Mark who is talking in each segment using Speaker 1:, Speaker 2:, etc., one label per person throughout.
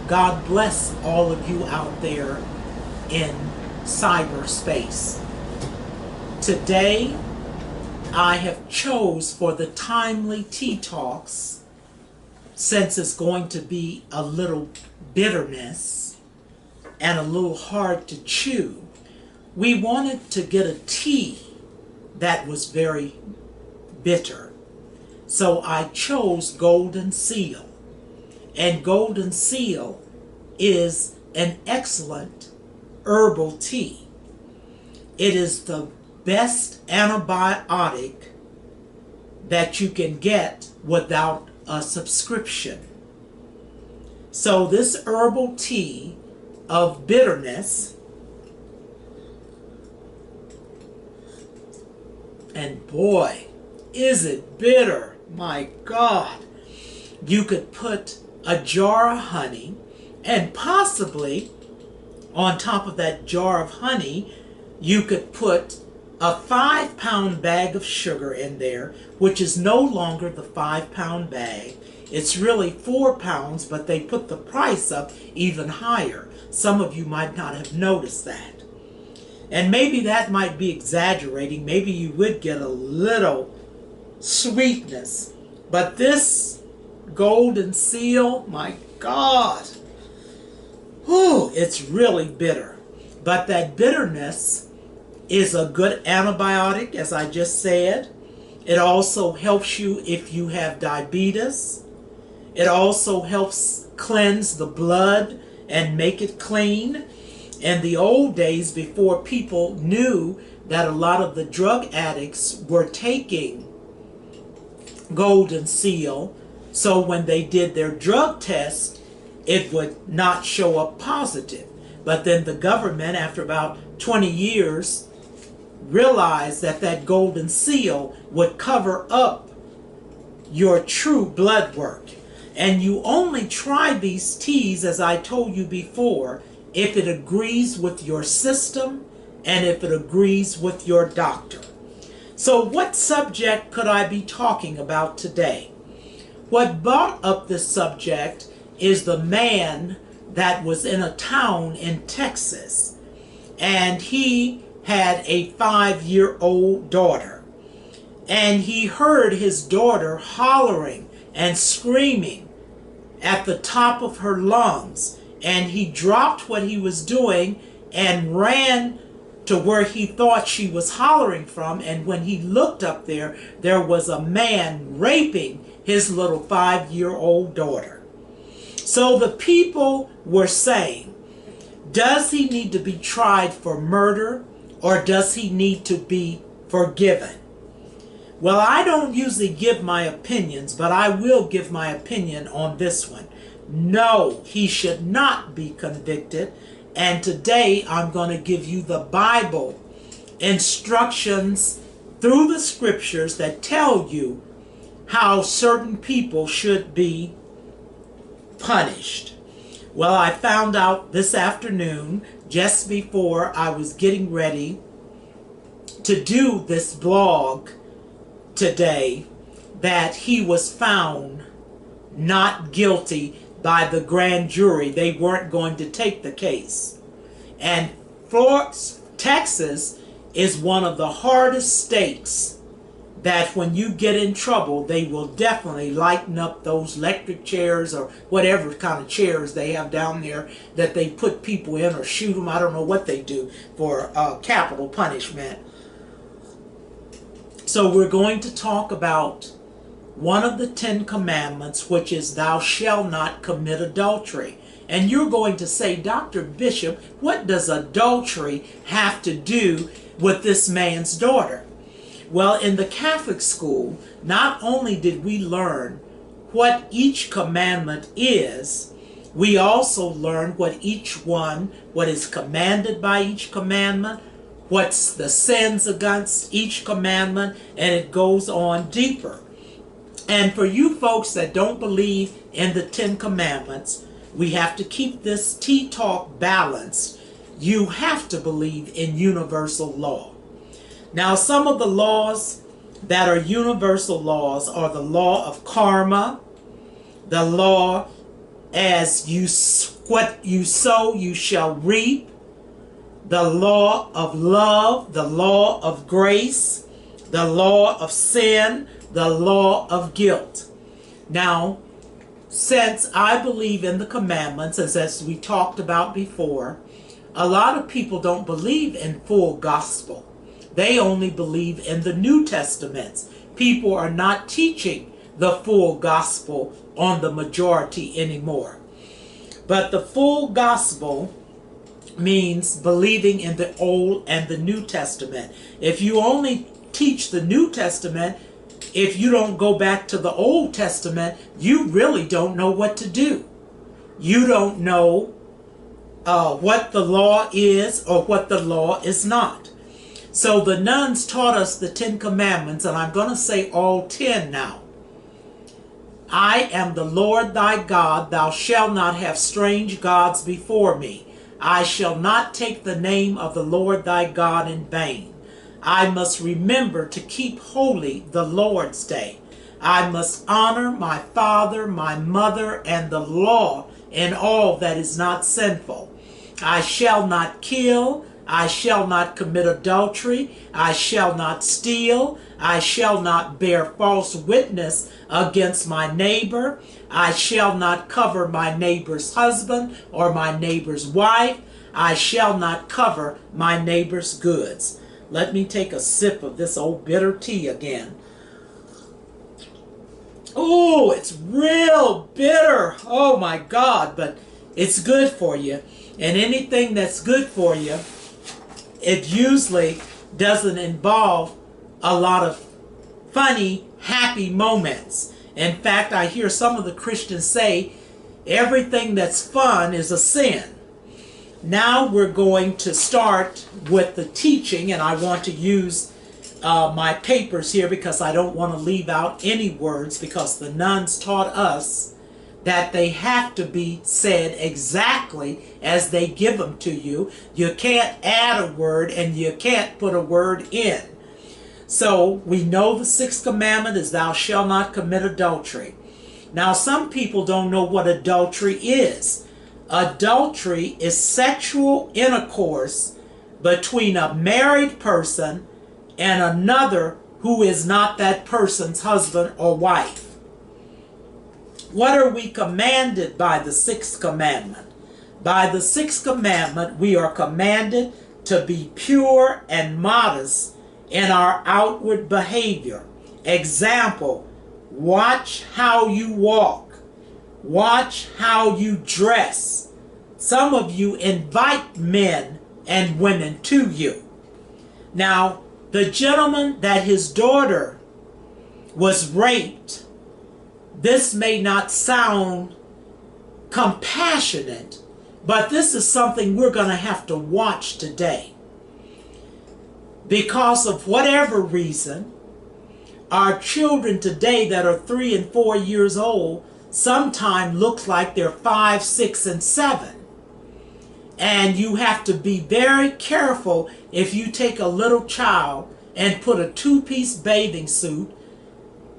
Speaker 1: God bless all of you out there in cyberspace. Today, I have chose for the timely tea talks, since it's going to be a little bitterness and a little hard to chew, we wanted to get a tea that was very bitter. So I chose Golden Seal. And Golden Seal is an excellent herbal tea. It is the best antibiotic that you can get without a subscription. So this herbal tea of bitterness, and boy, is it bitter, my God. You could put a jar of honey, and possibly on top of that jar of honey, you could put a 5-pound bag of sugar in there, which is no longer the 5-pound bag. It's really 4 pounds, but they put the price up even higher. Some of you might not have noticed that. And maybe that might be exaggerating. Maybe you would get a little sweetness. But this Golden Seal, my God, whew, it's really bitter. But that bitterness is a good antibiotic, as I just said. It also helps you if you have diabetes. It also helps cleanse the blood and make it clean. In the old days, before people knew that a lot of the drug addicts were taking Golden Seal, so when they did their drug test, it would not show up positive. But then the government, after about 20 years, realized that that Golden Seal would cover up your true blood work. And you only try these teas, as I told you before, if it agrees with your system and if it agrees with your doctor. So what subject could I be talking about today? What brought up this subject is the man that was in a town in Texas, and he had a 5-year-old daughter, and he heard his daughter hollering and screaming at the top of her lungs, and he dropped what he was doing and ran to where he thought she was hollering from. And when he looked up there, there was a man raping his little 5-year-old daughter. So the people were saying, does he need to be tried for murder, or does he need to be forgiven? Well, I don't usually give my opinions, but I will give my opinion on this one. No, he should not be convicted. And today I'm going to give you the Bible instructions through the scriptures that tell you how certain people should be punished. Well, I found out this afternoon, just before I was getting ready to do this blog today, that he was found not guilty by the grand jury. They weren't going to take the case. And Texas is one of the hardest states that when you get in trouble, they will definitely lighten up those electric chairs or whatever kind of chairs they have down there that they put people in or shoot them. I don't know what they do for capital punishment. So we're going to talk about one of the 10 commandments, which is thou shalt not commit adultery. And you're going to say, Dr. Bishop, what does adultery have to do with this man's daughter? Well, in the Catholic school, not only did we learn what each commandment is, we also learn what is commanded by each commandment, what's the sins against each commandment, and it goes on deeper. And for you folks that don't believe in the 10 commandments, we have to keep this tea talk balanced. You have to believe in universal law. Now, some of the laws that are universal laws are the law of karma, the law as what you sow, you shall reap. The law of love, the law of grace, the law of sin, the law of guilt. Now, since I believe in the commandments, as we talked about before, a lot of people don't believe in full gospel. They only believe in the New Testaments. People are not teaching the full gospel on the majority anymore. But the full gospel means believing in the Old and the New Testament. If you only teach the New Testament, if you don't go back to the Old Testament, you really don't know what to do. You don't know what the law is or what the law is not. So the nuns taught us the 10 Commandments, and I'm going to say all 10 now. I am the Lord thy God. Thou shalt not have strange gods before me. I shall not take the name of the Lord thy God in vain. I must remember to keep holy the Lord's day. I must honor my father, my mother, and the law in all that is not sinful. I shall not kill. I shall not commit adultery. I shall not steal. I shall not bear false witness against my neighbor. I shall not cover my neighbor's husband or my neighbor's wife. I shall not cover my neighbor's goods. Let me take a sip of this old bitter tea again. Oh, it's real bitter. Oh my God, but it's good for you. And anything that's good for you, it usually doesn't involve a lot of funny, happy moments. In fact, I hear some of the Christians say everything that's fun is a sin. Now we're going to start with the teaching, and I want to use my papers here because I don't want to leave out any words, because the nuns taught us that they have to be said exactly as they give them to you. You can't add a word and you can't put a word in. So we know the 6th commandment is thou shalt not commit adultery. Now some people don't know what adultery is. Adultery is sexual intercourse between a married person and another who is not that person's husband or wife. What are we commanded by the 6th commandment? By the 6th commandment, we are commanded to be pure and modest in our outward behavior. Example, watch how you walk. Watch how you dress. Some of you invite men and women to you. Now, the gentleman that his daughter was raped, this may not sound compassionate, but this is something we're going to have to watch today. Because of whatever reason, our children today that are 3 and 4 years old sometimes look like they're 5, 6, and 7. And you have to be very careful if you take a little child and put a 2-piece bathing suit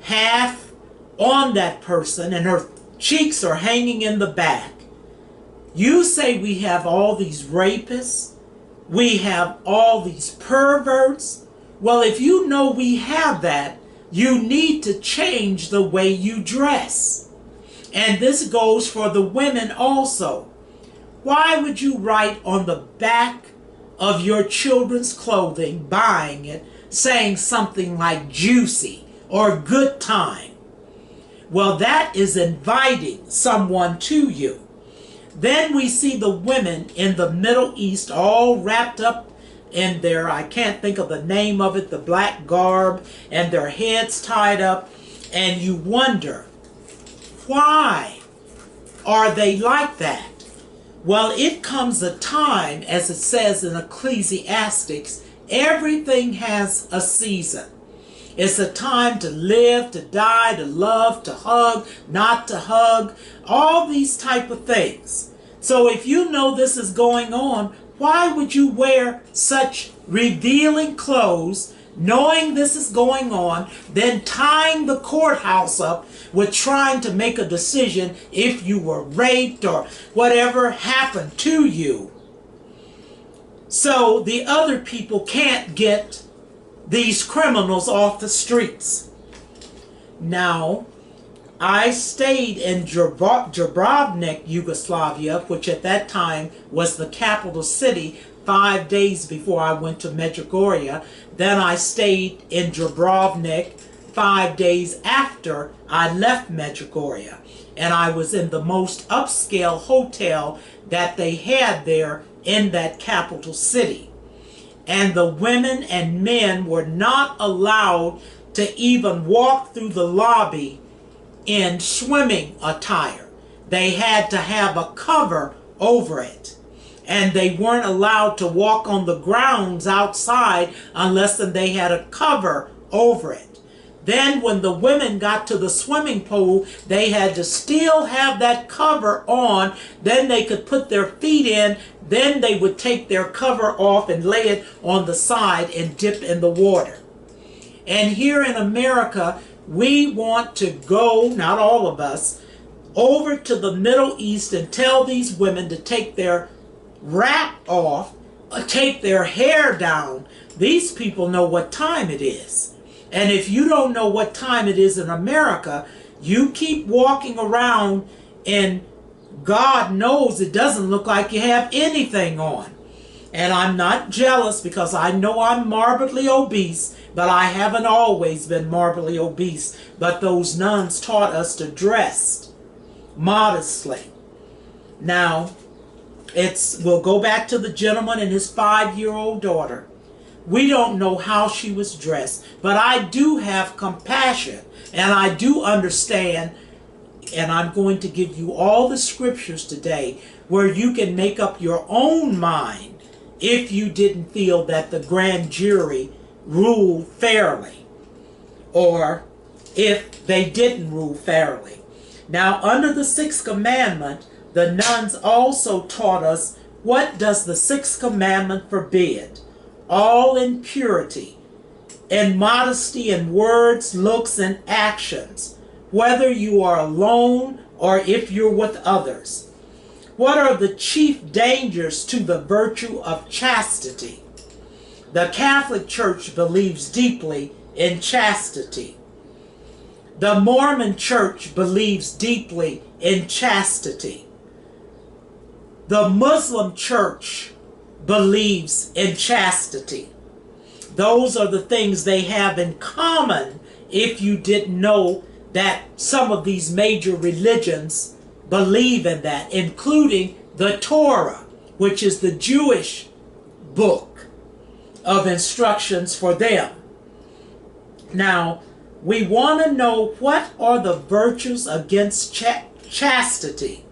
Speaker 1: half on that person and her cheeks are hanging in the back. You say we have all these rapists, we have all these perverts. Well, if you know we have that, you need to change the way you dress. And this goes for the women also. Why would you write on the back of your children's clothing, buying it, saying something like juicy or good time? Well, that is inviting someone to you. Then we see the women in the Middle East all wrapped up in their, I can't think of the name of it, the black garb, and their heads tied up, and you wonder, why are they like that? Well, it comes a time, as it says in Ecclesiastes, everything has a season. It's a time to live, to die, to love, to hug, not to hug, all these type of things. So if you know this is going on, why would you wear such revealing clothes knowing this is going on, then tying the courthouse up with trying to make a decision if you were raped or whatever happened to you. So the other people can't get these criminals off the streets. Now, I stayed in Dubrovnik, Yugoslavia, which at that time was the capital city, 5 days before I went to Medjugorje. Then I stayed in Dubrovnik 5 days after I left Medjugorje. And I was in the most upscale hotel that they had there in that capital city. And the women and men were not allowed to even walk through the lobby in swimming attire. They had to have a cover over it. And they weren't allowed to walk on the grounds outside unless they had a cover over it. Then when the women got to the swimming pool, they had to still have that cover on. Then they could put their feet in. Then they would take their cover off and lay it on the side and dip in the water. And here in America, we want to go, not all of us, over to the Middle East and tell these women to take their wrap off, take their hair down. These people know what time it is. And if you don't know what time it is in America, you keep walking around and God knows it doesn't look like you have anything on. And I'm not jealous because I know I'm morbidly obese, but I haven't always been morbidly obese. But those nuns taught us to dress modestly. Now, we'll go back to the gentleman and his 5-year-old daughter. We don't know how she was dressed, but I do have compassion and I do understand, and I'm going to give you all the scriptures today where you can make up your own mind if you didn't feel that the grand jury ruled fairly or if they didn't rule fairly. Now, under the 6th commandment, the nuns also taught us, what does the 6th commandment forbid? All in purity, in modesty in words, looks, and actions, whether you are alone or if you're with others. What are the chief dangers to the virtue of chastity? The Catholic Church believes deeply in chastity. The Mormon Church believes deeply in chastity. The Muslim Church believes in chastity. Those are the things they have in common if you didn't know that some of these major religions believe in that, including the Torah, which is the Jewish book of instructions for them. Now, we want to know what are the virtues against chastity.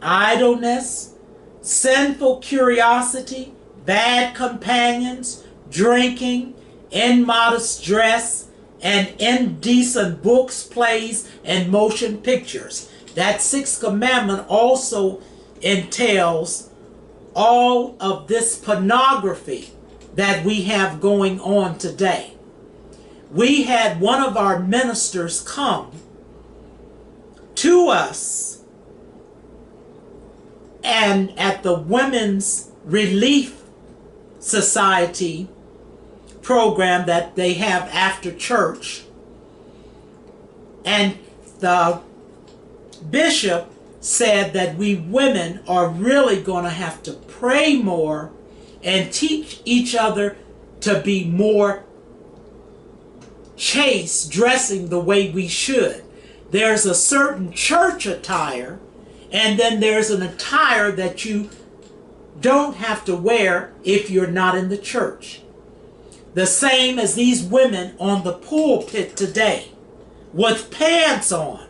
Speaker 1: Idleness, sinful curiosity, bad companions, drinking, immodest dress, and indecent books, plays, and motion pictures. That 6th commandment also entails all of this pornography that we have going on today. We had one of our ministers come to us and at the Women's Relief Society program that they have after church, and the bishop said that we women are really going to have to pray more and teach each other to be more chaste, dressing the way we should. There's a certain church attire, and then there's an attire that you don't have to wear if you're not in the church. The same as these women on the pulpit today, with pants on,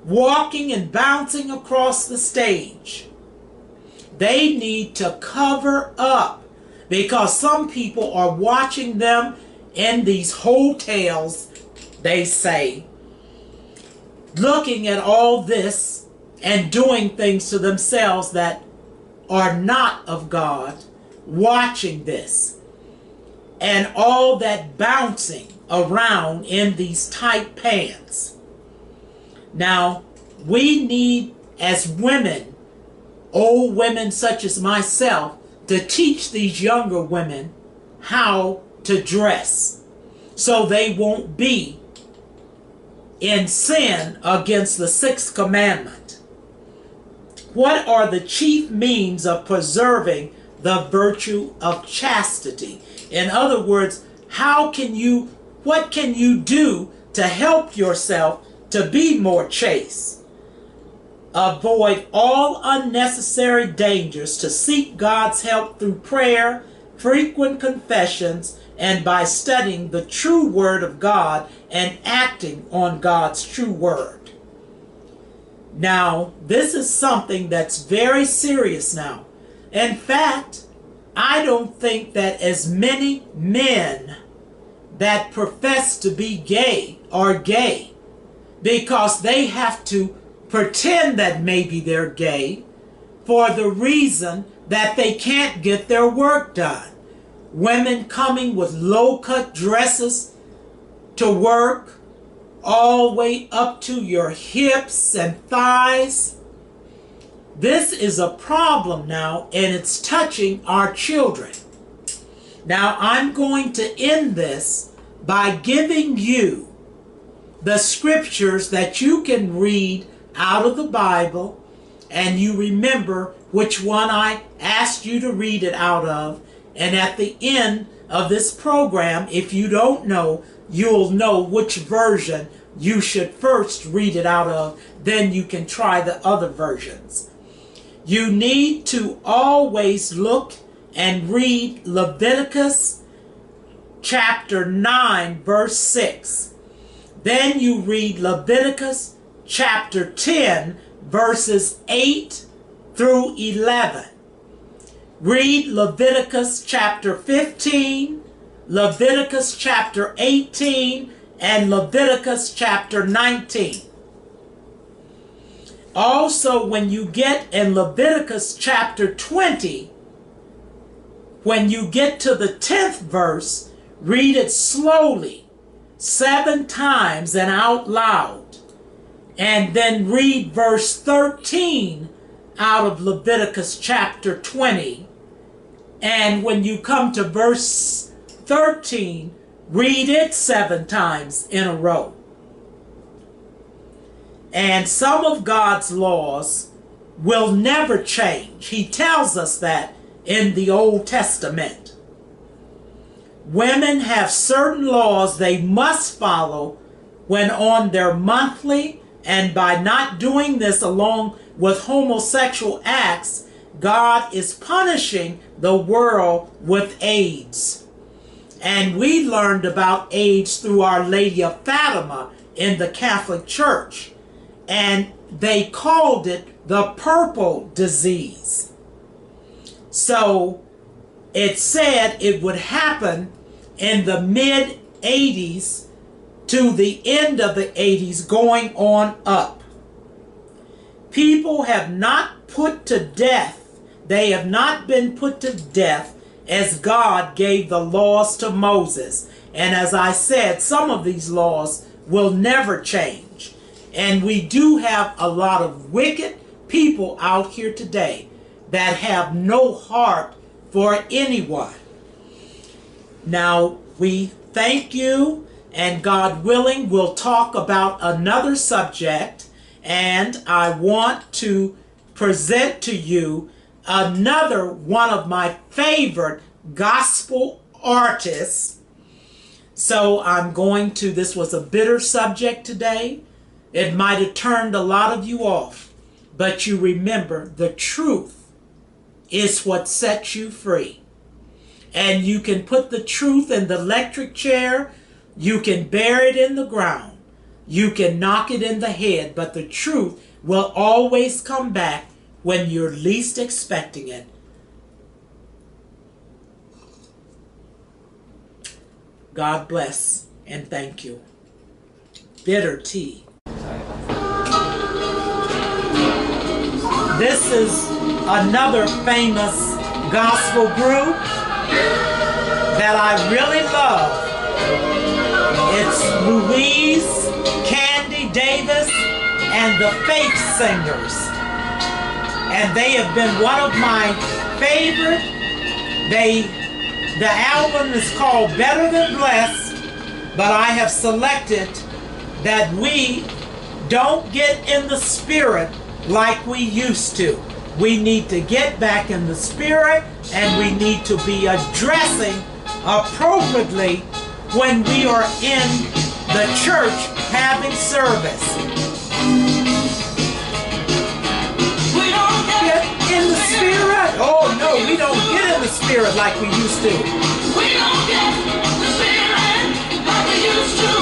Speaker 1: walking and bouncing across the stage. They need to cover up because some people are watching them in these hotels, they say, looking at all this and doing things to themselves that are not of God, watching this. and all that bouncing around in these tight pants. Now, we need, as women, old women such as myself, to teach these younger women how to dress so they won't be in sin against the sixth commandment. What are the chief means of preserving the virtue of chastity? In other words, what can you do to help yourself to be more chaste? Avoid all unnecessary dangers, to seek God's help through prayer, frequent confessions, and by studying the true word of God and acting on God's true word. Now, this is something that's very serious now. In fact, I don't think that as many men that profess to be gay are gay, because they have to pretend that maybe they're gay for the reason that they can't get their work done. Women coming with low-cut dresses to work, all the way up to your hips and thighs. This is a problem now, and it's touching our children. Now, I'm going to end this by giving you the scriptures that you can read out of the Bible, and you remember which one I asked you to read it out of. And at the end of this program, if you don't know, you'll know which version you should first read it out of. Then you can try the other versions. You need to always look and read Leviticus chapter 9, verse 6. Then you read Leviticus chapter 10, verses 8 through 11. Read Leviticus chapter 15, Leviticus chapter 18, and Leviticus chapter 19. Also, when you get in Leviticus chapter 20, when you get to the 10th verse, read it slowly, 7 times and out loud. And then read verse 13 out of Leviticus chapter 20. And when you come to verse 13, read it 7 times in a row. And some of God's laws will never change. He tells us that in the Old Testament. Women have certain laws they must follow when on their monthly, and by not doing this along with homosexual acts, God is punishing the world with AIDS. And we learned about AIDS through Our Lady of Fatima in the Catholic Church. And they called it the purple disease. So it said it would happen in the mid-80s to the end of the 80s going on up. People have not put to death, they have not been put to death as God gave the laws to Moses. And as I said, some of these laws will never change. And we do have a lot of wicked people out here today that have no heart for anyone. Now, we thank you, and God willing, we'll talk about another subject, and I want to present to you another one of my favorite gospel artists. So I'm going to, this was a bitter subject today. It might have turned a lot of you off, but you remember the truth is what sets you free. And you can put the truth in the electric chair, you can bury it in the ground, you can knock it in the head, but the truth will always come back when you're least expecting it. God bless and thank you. Bitter tea. This is another famous gospel group that I really love. It's Louise, Candy Davis, and the Faith Singers. And they have been one of my favorite. The album is called Better Than Blessed, but I have selected that we don't get in the spirit like we used to. We need to get back in the spirit, and we need to be addressing appropriately when we are in the church having service. We don't get in the spirit. Oh no, we don't get in the spirit like we used to. We don't get the spirit like we used to.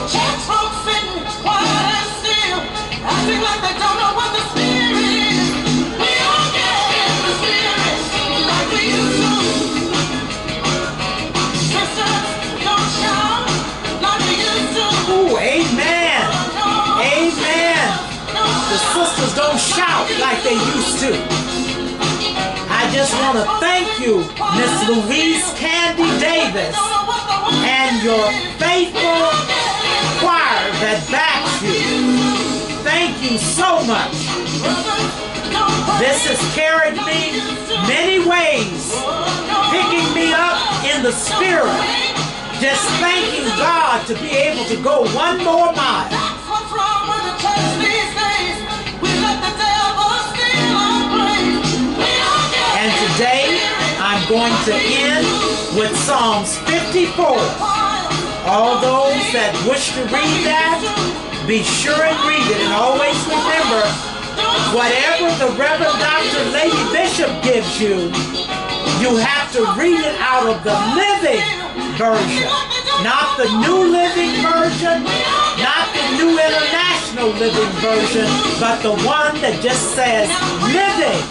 Speaker 1: Church folks sitting quiet and still, acting like they don't know what the spirit is. We don't get in the spirit like we used to. Christians don't shout like we used to. Ooh, amen. Amen. The sisters don't shout like they used to. I just want to thank you, Miss Louise Candy Davis, and your faithful choir that backs you. Thank you so much. This has carried me many ways, picking me up in the spirit, just thanking God to be able to go one more mile. And today, I'm going to end with Psalms 54. All those that wish to read that, be sure and read it. And always remember, whatever the Reverend Dr. Lady Bishop gives you, you have to read it out of the living version. Not the New Living Version, not the New International Living Version, but the one that just says living.